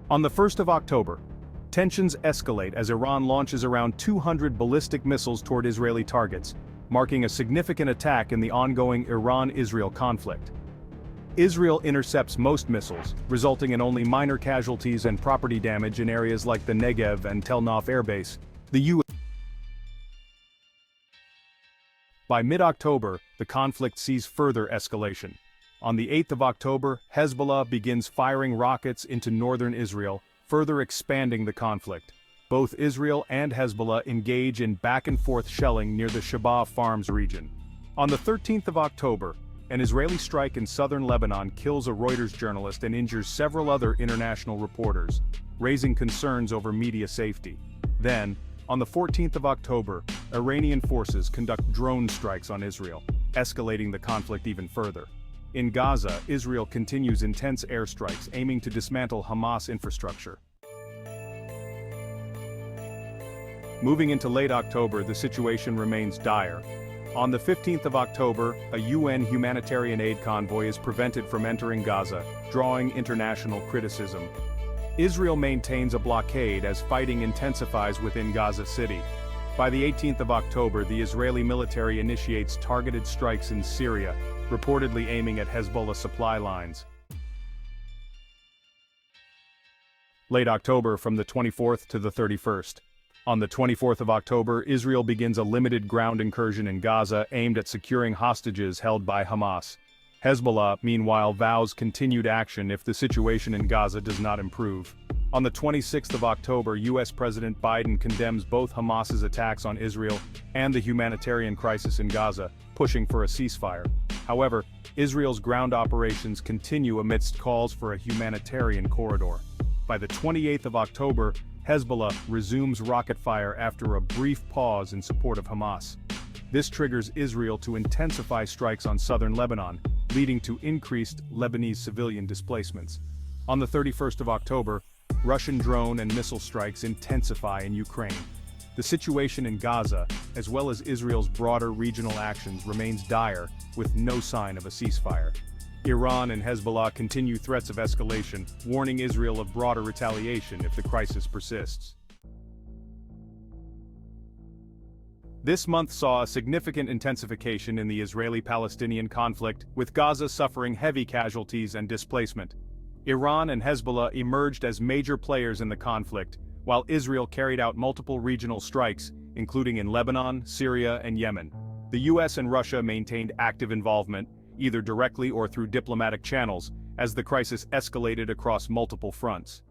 On the 1st of October, tensions escalate as Iran launches around 200 ballistic missiles toward Israeli targets, marking a significant attack in the ongoing Iran-Israel conflict. Israel intercepts most missiles, resulting in only minor casualties and property damage in areas like the Negev and Tel Nof airbase. The U.S. By mid-October, the conflict sees further escalation. On the 8th of October, Hezbollah begins firing rockets into northern Israel, further expanding the conflict. Both Israel and Hezbollah engage in back-and-forth shelling near the Shabaa Farms region. On the 13th of October, an Israeli strike in southern Lebanon kills a Reuters journalist and injures several other international reporters, raising concerns over media safety. Then, on the 14th of October, Iranian forces conduct drone strikes on Israel, escalating the conflict even further. In Gaza, Israel continues intense airstrikes aiming to dismantle Hamas infrastructure. Moving into late October, the situation remains dire. On the 15th of October, a UN humanitarian aid convoy is prevented from entering Gaza, drawing international criticism. Israel maintains a blockade as fighting intensifies within Gaza City. By the 18th of October, the Israeli military initiates targeted strikes in Syria, reportedly aiming at Hezbollah supply lines. Late October from the 24th to the 31st. On the 24th of October, Israel begins a limited ground incursion in Gaza aimed at securing hostages held by Hamas. Hezbollah, meanwhile, vows continued action if the situation in Gaza does not improve. On the 26th of October, U.S. President Biden condemns both Hamas's attacks on Israel and the humanitarian crisis in Gaza, pushing for a ceasefire. However, Israel's ground operations continue amidst calls for a humanitarian corridor. By the 28th of October, Hezbollah resumes rocket fire after a brief pause in support of Hamas. This triggers Israel to intensify strikes on southern Lebanon, leading to increased Lebanese civilian displacements. On the 31st of October, Russian drone and missile strikes intensify in Ukraine. The situation in Gaza, as well as Israel's broader regional actions, remains dire, with no sign of a ceasefire. Iran and Hezbollah continue threats of escalation, warning Israel of broader retaliation if the crisis persists. This month saw a significant intensification in the Israeli-Palestinian conflict, with Gaza suffering heavy casualties and displacement. Iran and Hezbollah emerged as major players in the conflict, while Israel carried out multiple regional strikes, including in Lebanon, Syria, and Yemen. The US and Russia maintained active involvement, either directly or through diplomatic channels, as the crisis escalated across multiple fronts.